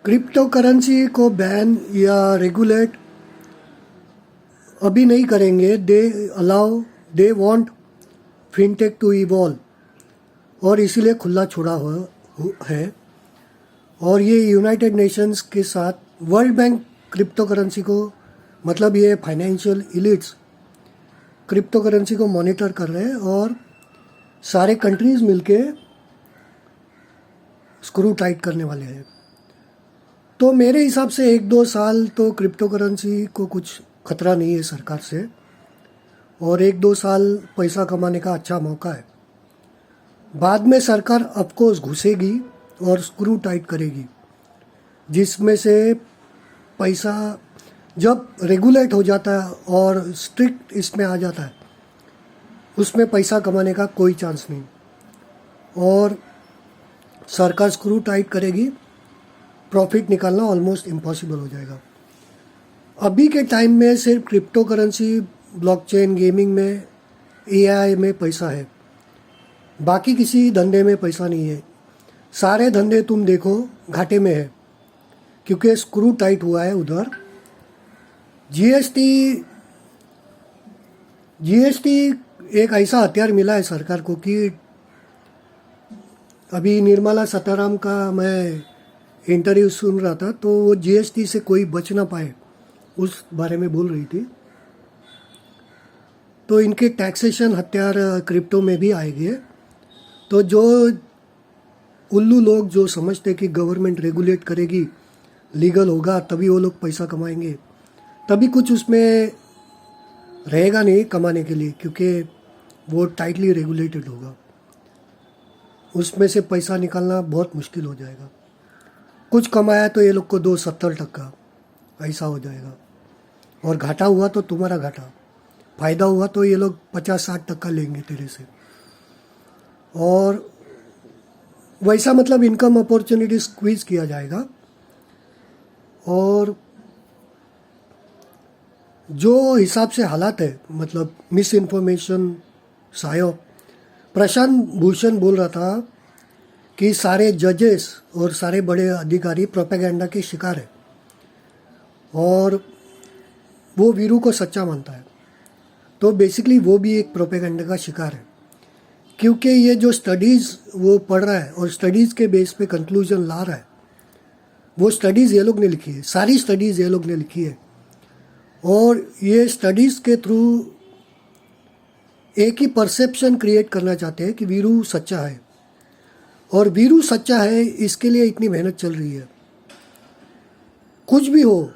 Crypto currency को ban या regulate अभी नहीं करेंगे। They want fintech to evolve और इसीलिए खुला छोड़ा हुआ है। और ये यूनाइटेड नेशंस के साथ वर्ल्ड बैंक क्रिप्टो करेंसी को मतलब ये फाइनेंशियल इलिट्स क्रिप्टो करेंसी को मॉनिटर कर रहे हैं और सारे कंट्रीज मिलके स्क्रू टाइट करने वाले हैं। तो मेरे हिसाब से 1-2 साल तो क्रिप्टो करेंसी को कुछ खतरा नहीं है सरकार से, और 1-2 साल पैसा कमाने का अच्छा मौका है। बाद में सरकार ऑफकोर्स घुसेगी और स्क्रू टाइट करेगी, जिसमें से पैसा जब रेगुलेट हो जाता है और स्ट्रिक्ट इसमें आ जाता है, उसमें पैसा कमाने का कोई चांस नहीं और सरकार स्क्रू टाइट करेगी, प्रॉफिट निकालना ऑलमोस्ट इम्पॉसिबल हो जाएगा। अभी के टाइम में सिर्फ क्रिप्टो करेंसी, ब्लॉकचेन, गेमिंग में, एआई में पैसा है, बाकी किसी धंधे में पैसा नहीं है। सारे धंधे तुम देखो घाटे में है क्योंकि स्क्रू टाइट हुआ है उधर। जीएसटी एक ऐसा हथियार मिला है सरकार को कि अभी निर्मला सीतारामन का मैं इंटरव्यू सुन रहा था, तो वो जीएसटी से कोई बच ना पाए उस बारे में बोल रही थी। तो इनके टैक्सेशन हथियार क्रिप्टो में भी आएंगे। तो जो उल्लू लोग जो समझते कि गवर्नमेंट रेगुलेट करेगी, लीगल होगा तभी वो लोग पैसा कमाएंगे, तभी कुछ उसमें रहेगा नहीं कमाने के लिए, क्योंकि वो टाइटली रेगुलेटेड होगा। उसमें से पैसा निकालना बहुत मुश्किल हो जाएगा। कुछ कमाया तो ये लोग को 2-70% ऐसा हो जाएगा, और घाटा हुआ तो तुम्हारा घाटा, फ़ायदा हुआ तो ये लोग 50-60% लेंगे तेरे से। और वैसा मतलब इनकम अपॉर्चुनिटी स्क्वीज किया जाएगा। और जो हिसाब से हालात है, मतलब मिस इन्फॉर्मेशन, सायो प्रशांत भूषण बोल रहा था कि सारे जजेस और सारे बड़े अधिकारी प्रोपेगेंडा के शिकार है, और वो वीरू को सच्चा मानता है। तो बेसिकली वो भी एक प्रोपेगेंडा का शिकार है, क्योंकि ये जो स्टडीज़ वो पढ़ रहा है और स्टडीज़ के बेस पे कंक्लूजन ला रहा है, वो स्टडीज़ ये लोग ने लिखी है, सारी स्टडीज़ ये लोग ने लिखी है। और ये स्टडीज़ के थ्रू एक ही परसेप्शन क्रिएट करना चाहते हैं कि वीरू सच्चा है, और वीरू सच्चा है इसके लिए इतनी मेहनत चल रही है। कुछ भी हो,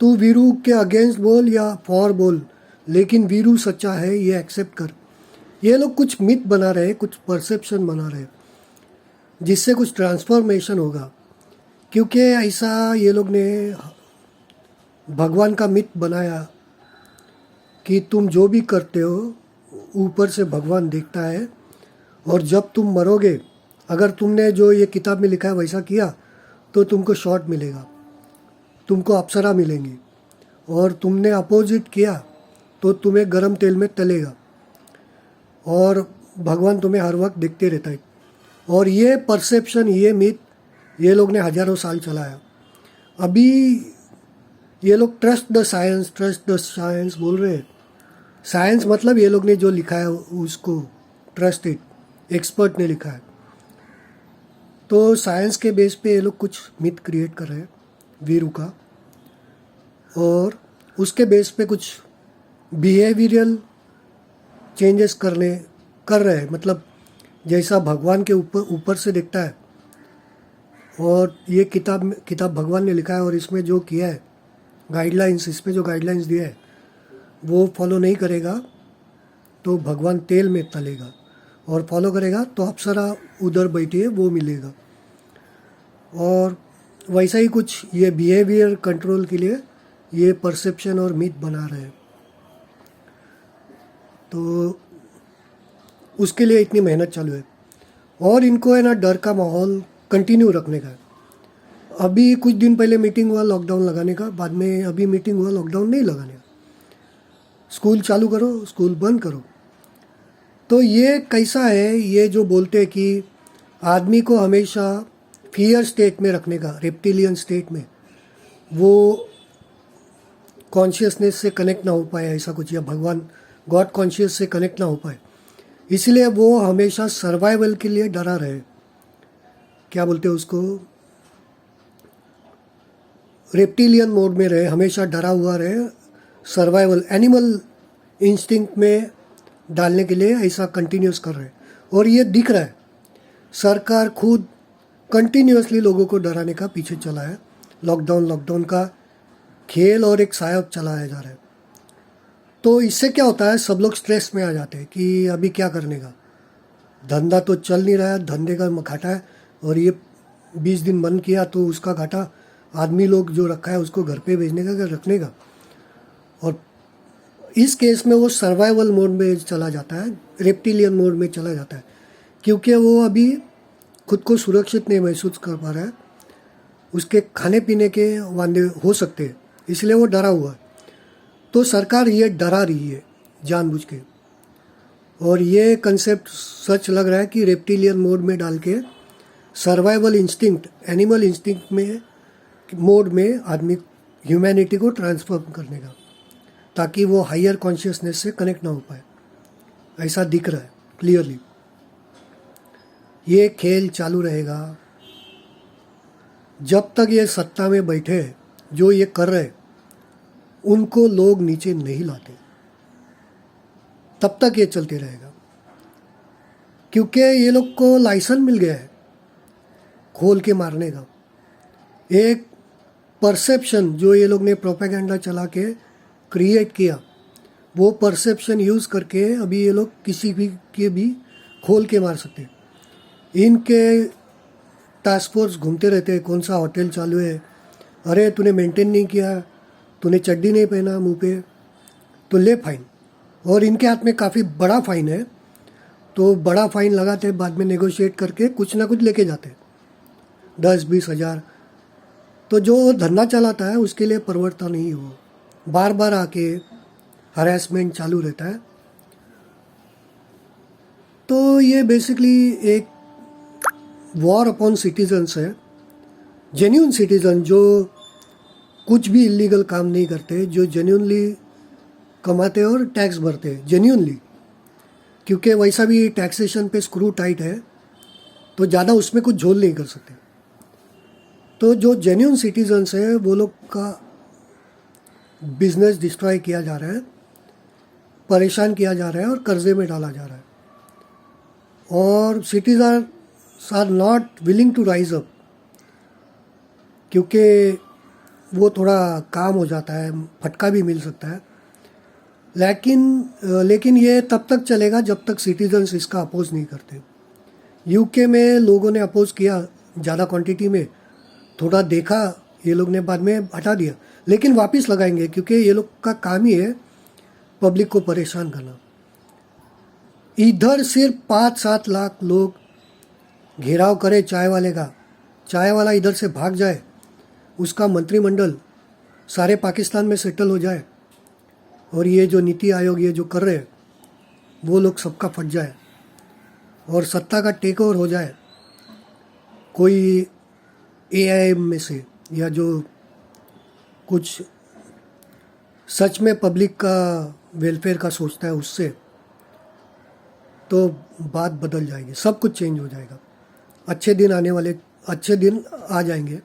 तू वीरू के अगेंस्ट बोल या फॉर बोल, लेकिन वीरू सच्चा है ये एक्सेप्ट कर। ये लोग कुछ मिथ बना रहे हैं, कुछ परसेप्शन बना रहे हैं, जिससे कुछ ट्रांसफॉर्मेशन होगा। क्योंकि ऐसा ये लोग ने भगवान का मिथ बनाया कि तुम जो भी करते हो ऊपर से भगवान देखता है, और जब तुम मरोगे, अगर तुमने जो ये किताब में लिखा है वैसा किया तो तुमको शॉर्ट मिलेगा, तुमको अप्सरा मिलेंगी, और तुमने अपोजिट किया तो तुम्हें गरम तेल में तलेगा, और भगवान तुम्हें हर वक्त देखते रहता है। और ये परसेप्शन, ये मिथ ये लोग ने हज़ारों साल चलाया। अभी ये लोग ट्रस्ट द साइंस बोल रहे हैं। साइंस मतलब ये लोग ने जो लिखा है उसको ट्रस्ट इट, एक्सपर्ट ने लिखा है। तो साइंस के बेस पे ये लोग कुछ मिथ क्रिएट कर रहे हैं वीरू का, और उसके बेस पे कुछ बिहेवियरल चेंजेस कर रहे हैं। मतलब जैसा भगवान के ऊपर से दिखता है, और ये किताब भगवान ने लिखा है, और इसमें जो किया है गाइडलाइंस, इसमें जो गाइडलाइंस दिया है वो फॉलो नहीं करेगा तो भगवान तेल में तलेगा, और फॉलो करेगा तो अप्सरा उधर बैठी है वो मिलेगा। और वैसा ही कुछ ये बिहेवियर कंट्रोल के लिए ये परसेप्शन और मिथ बना रहे हैं। तो उसके लिए इतनी मेहनत चालू है, और इनको है ना डर का माहौल कंटिन्यू रखने का है। अभी कुछ दिन पहले मीटिंग हुआ लॉकडाउन लगाने का, बाद में अभी मीटिंग हुआ लॉकडाउन नहीं लगाने का, स्कूल चालू करो, स्कूल बंद करो। तो ये कैसा है, ये जो बोलते हैं कि आदमी को हमेशा फियर स्टेट में रखने का, रेप्टिलियन स्टेट में, वो कॉन्शियसनेस से कनेक्ट ना हो पाए ऐसा कुछ, या भगवान गॉड कॉन्शियस से कनेक्ट ना हो पाए, इसलिए वो हमेशा सर्वाइवल के लिए डरा रहे। क्या बोलते हैं उसको, रेप्टिलियन मोड में रहे, हमेशा डरा हुआ रहे, सर्वाइवल एनिमल इंस्टिंक्ट में डालने के लिए ऐसा कंटिन्यूस कर रहे हैं। और ये दिख रहा है, सरकार खुद कंटिन्यूसली लोगों को डराने का पीछे चला है। लॉकडाउन का खेल और एक साया चलाया जा रहा है। तो इससे क्या होता है, सब लोग स्ट्रेस में आ जाते हैं कि अभी क्या करने का, धंधा तो चल नहीं रहा है, धंधे का घाटा है, और ये 20 दिन बंद किया तो उसका घाटा, आदमी लोग जो रखा है उसको घर पे भेजने का, रखने का। और इस केस में वो सर्वाइवल मोड में चला जाता है, रेप्टिलियन मोड में चला जाता है, क्योंकि वो अभी खुद को सुरक्षित नहीं महसूस कर पा रहा है, उसके खाने पीने के वादे हो सकते हैं, इसलिए वो डरा हुआ है। तो सरकार ये डरा रही है जानबूझ के, और ये कंसेप्ट सच लग रहा है कि रेप्टिलियन मोड में डाल के सर्वाइवल इंस्टिंक्ट, एनिमल इंस्टिंक्ट में मोड में आदमी ह्यूमैनिटी को ट्रांसफॉर्म करने का, ताकि वो हायर कॉन्शियसनेस से कनेक्ट ना हो पाए, ऐसा दिख रहा है क्लियरली। ये खेल चालू रहेगा जब तक ये सत्ता में बैठे, जो ये कर रहे उनको लोग नीचे नहीं लाते, तब तक ये चलते रहेगा, क्योंकि ये लोग को लाइसेंस मिल गया है खोल के मारने का। एक परसेप्शन जो ये लोग ने प्रोपेगेंडा चला के क्रिएट किया, वो परसेप्शन यूज़ करके अभी ये लोग किसी भी के भी खोल के मार सकते हैं। इनके टास्क फोर्स घूमते रहते हैं, कौन सा होटल चालू है, अरे तूने मेंटेन नहीं किया, तूने चड्डी नहीं पहना मुंह पे, तो ले फाइन। और इनके हाथ में काफ़ी बड़ा फाइन है, तो बड़ा फाइन लगाते, बाद में नेगोशिएट करके कुछ ना कुछ लेके जाते, 10-20 हज़ार। तो जो धंधा चलाता है उसके लिए परवड़ता नहीं हो, बार बार आके हरासमेंट चालू रहता है। तो ये बेसिकली एक वॉर अपॉन सिटीजन्स है, जेन्यून सिटीजन जो कुछ भी इलीगल काम नहीं करते, जो जेन्यूनली कमाते और टैक्स भरते हैं जेन्यूनली, क्योंकि वैसा भी टैक्सेशन पे स्क्रू टाइट है, तो ज़्यादा उसमें कुछ झोल नहीं कर सकते। तो जो जेन्यून सिटीजन्स है वो लोग का बिजनेस डिस्ट्रॉय किया जा रहा है, परेशान किया जा रहा है और कर्जे में डाला जा रहा है। और citizens are not willing to rise up, क्योंकि वो थोड़ा काम हो जाता है, फटका भी मिल सकता है। लेकिन ये तब तक चलेगा जब तक सिटीजन्स इसका अपोज नहीं करते। यूके में लोगों ने अपोज किया ज़्यादा क्वांटिटी में, थोड़ा देखा ये लोग ने, बाद में हटा दिया, लेकिन वापस लगाएंगे, क्योंकि ये लोग का काम ही है पब्लिक को परेशान करना। इधर सिर्फ 5-7 लाख लोग घेराव करे चाय वाले का, चाय वाला इधर से भाग जाए, उसका मंत्रिमंडल सारे पाकिस्तान में सेटल हो जाए, और ये जो नीति आयोग ये जो कर रहे हैं वो लोग सबका फट जाए, और सत्ता का टेक ओवर हो जाए कोई एआईएम में से, या जो कुछ सच में पब्लिक का वेलफेयर का सोचता है उससे, तो बात बदल जाएगी, सब कुछ चेंज हो जाएगा। अच्छे दिन आ जाएंगे,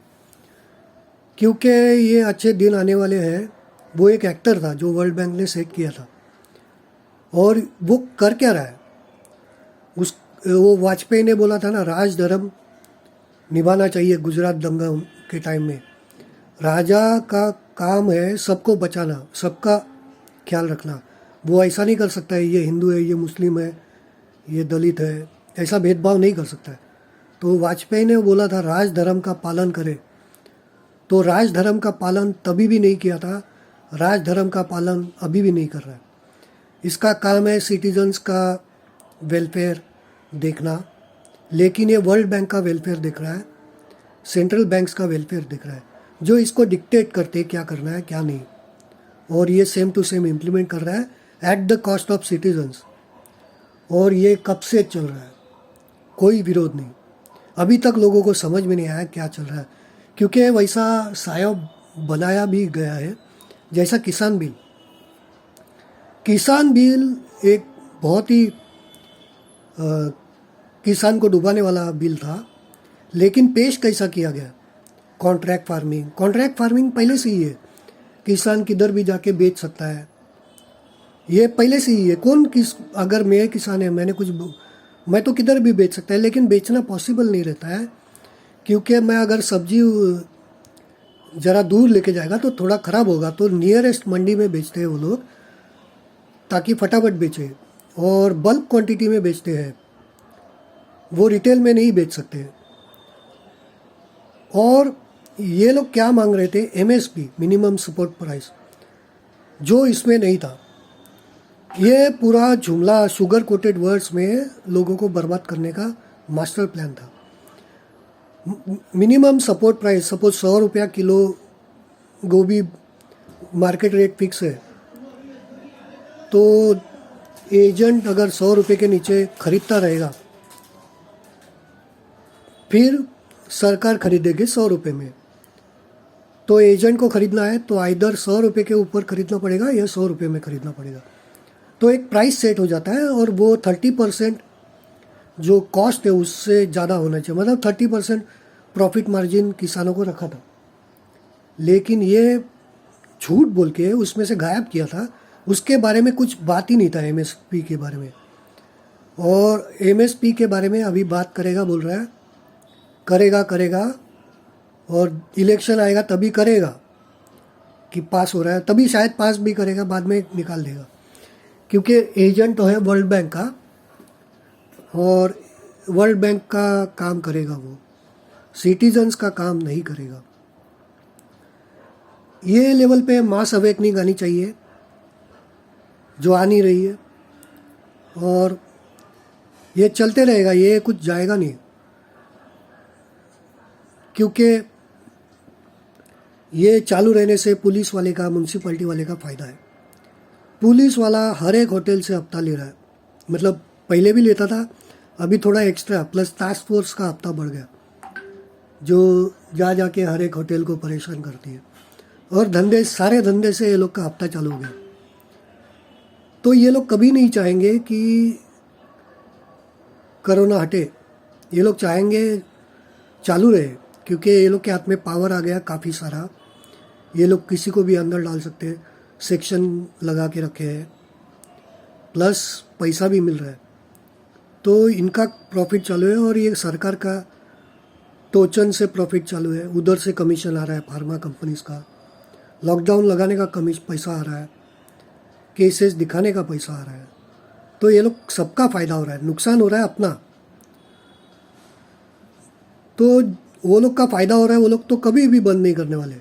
क्योंकि ये अच्छे दिन आने वाले हैं। वो एक एक्टर था जो वर्ल्ड बैंक ने सेट किया था, और वो कर क्या रहा है, वो वाजपेयी ने बोला था ना, राज धर्म निभाना चाहिए। गुजरात दंगा के टाइम में राजा का काम है सबको बचाना, सबका ख्याल रखना। वो ऐसा नहीं कर सकता है ये हिंदू है, ये मुस्लिम है, ये दलित है, ऐसा भेदभाव नहीं कर सकता है। तो वाजपेयी ने बोला था राज धर्म का पालन करे, तो राज धर्म का पालन तभी भी नहीं किया था, राज धर्म का पालन अभी भी नहीं कर रहा है। इसका काम है सिटीजन्स का वेलफेयर देखना, लेकिन ये वर्ल्ड बैंक का वेलफेयर देख रहा है, सेंट्रल बैंक्स का वेलफेयर देख रहा है, जो इसको डिक्टेट करते क्या करना है क्या नहीं, और ये सेम टू सेम इम्प्लीमेंट कर रहा है at the cost of citizens. और ये कब से चल रहा है, कोई विरोध नहीं। अभी तक लोगों को समझ में नहीं आया क्या चल रहा है, क्योंकि वैसा शायद बनाया भी गया है जैसा किसान बिल। किसान बिल एक बहुत ही किसान को डुबाने वाला बिल था, लेकिन पेश कैसा किया गया? Contract farming. कॉन्ट्रैक्ट फार्मिंग पहले से ही है, किसान किधर भी जाके बेच सकता है, ये पहले से ही है। अगर मैं किसान है, मैं तो किधर भी बेच सकता है, लेकिन बेचना पॉसिबल नहीं रहता है, क्योंकि मैं अगर सब्जी ज़रा दूर लेके जाएगा तो थोड़ा ख़राब होगा, तो नियरेस्ट मंडी में बेचते हैं वो लोग, ताकि फटाफट बेचे, और बल्क क्वांटिटी में बेचते हैं, वो रिटेल में नहीं बेच सकते। और ये लोग क्या मांग रहे थे? MSP, मिनिमम सपोर्ट प्राइस, जो इसमें नहीं था। ये पूरा जुमला शुगर कोटेड वर्ड्स में लोगों को बर्बाद करने का मास्टर प्लान था। मिनिमम सपोर्ट प्राइस, सपोज 100 रुपया किलो गोभी मार्केट रेट फिक्स है, तो एजेंट अगर 100 रुपये के नीचे खरीदता रहेगा, फिर सरकार खरीदेगी 100 रुपये में, तो एजेंट को खरीदना है तो आइदर 100 रुपये के ऊपर खरीदना पड़ेगा या 100 रुपये में खरीदना पड़ेगा। तो एक प्राइस सेट हो जाता है, और वो 30% जो कॉस्ट है उससे ज़्यादा होना चाहिए, मतलब 30% प्रॉफिट मार्जिन किसानों को रखा था। लेकिन ये झूठ बोल के उसमें से गायब किया था, उसके बारे में कुछ बात ही नहीं था MSP के बारे में। और MSP के बारे में अभी बात करेगा बोल रहा है, करेगा, और इलेक्शन आएगा तभी करेगा कि पास हो रहा है, तभी शायद पास भी करेगा, बाद में निकाल देगा, क्योंकि एजेंट तो है वर्ल्ड बैंक का, और वर्ल्ड बैंक का काम करेगा वो, सिटीजन्स का काम नहीं करेगा। ये लेवल पे मास अवेकनिंग आनी चाहिए, जो आ नहीं रही है, और ये चलते रहेगा, ये कुछ जाएगा नहीं, क्योंकि ये चालू रहने से पुलिस वाले का, म्यूनसिपैलिटी वाले का फ़ायदा है। पुलिस वाला हर एक होटल से हफ्ता ले रहा है, मतलब पहले भी लेता था, अभी थोड़ा एक्स्ट्रा, प्लस टास्क फोर्स का हफ्ता बढ़ गया, जो जाके हर एक होटल को परेशान करती है, और सारे धंधे से ये लोग का हफ्ता चालू हो गया। तो ये लोग कभी नहीं चाहेंगे कि कोरोना हटे, ये लोग चाहेंगे चालू रहे, क्योंकि ये लोग के हाथ में पावर आ गया काफ़ी सारा, ये लोग किसी को भी अंदर डाल सकते हैं, सेक्शन लगा के रखे हैं, प्लस पैसा भी मिल रहा है, तो इनका प्रॉफिट चालू है। और ये सरकार का टोचन से प्रॉफिट चालू है, उधर से कमीशन आ रहा है फार्मा कंपनीज का, लॉकडाउन लगाने का पैसा आ रहा है, केसेस दिखाने का पैसा आ रहा है, तो ये लोग सबका फ़ायदा हो रहा है, नुकसान हो रहा है अपना। तो वो लोग का फ़ायदा हो रहा है, वो लोग तो कभी भी बंद नहीं करने वाले,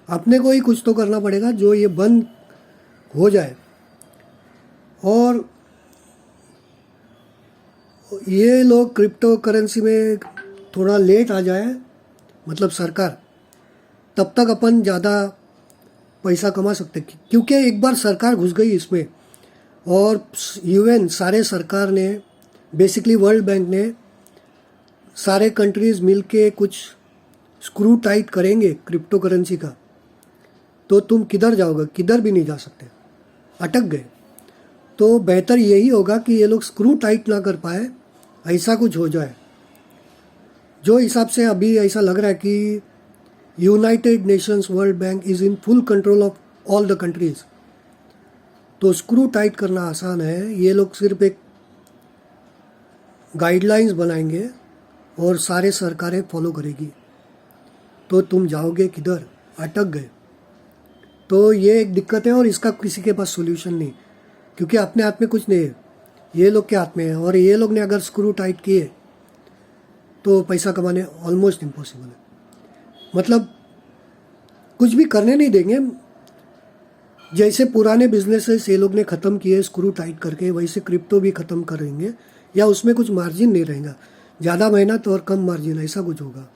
अपने को ही कुछ तो करना पड़ेगा जो ये बंद हो जाए। और ये लोग क्रिप्टो करेंसी में थोड़ा लेट आ जाए, मतलब सरकार, तब तक अपन ज़्यादा पैसा कमा सकते, क्योंकि एक बार सरकार घुस गई इसमें, और UN सारे सरकार ने, बेसिकली वर्ल्ड बैंक ने, सारे कंट्रीज़ मिलके कुछ स्क्रू टाइट करेंगे क्रिप्टो करेंसी का, तो तुम किधर जाओगे? किधर भी नहीं जा सकते, अटक गए। तो बेहतर यही होगा कि ये लोग स्क्रू टाइट ना कर पाए, ऐसा कुछ हो जाए। जो हिसाब से अभी ऐसा लग रहा है कि United Nations world bank is in full control of all the countries, तो स्क्रू टाइट करना आसान है। ये लोग सिर्फ एक गाइडलाइंस बनाएंगे और सारे सरकारें फॉलो करेगी, तो तुम जाओगे किधर? अटक गए। तो ये एक दिक्कत है, और इसका किसी के पास सोल्यूशन नहीं, क्योंकि अपने हाथ में कुछ नहीं है, ये लोग के हाथ में है। और ये लोग ने अगर स्क्रू टाइट किए तो पैसा कमाने ऑलमोस्ट इम्पॉसिबल है, मतलब कुछ भी करने नहीं देंगे। जैसे पुराने बिजनेसेस ये लोग ने ख़त्म किए स्क्रू टाइट करके, वैसे क्रिप्टो भी ख़त्म करेंगे, या उसमें कुछ मार्जिन नहीं रहेगा, ज़्यादा मेहनत और कम मार्जिन, ऐसा कुछ होगा।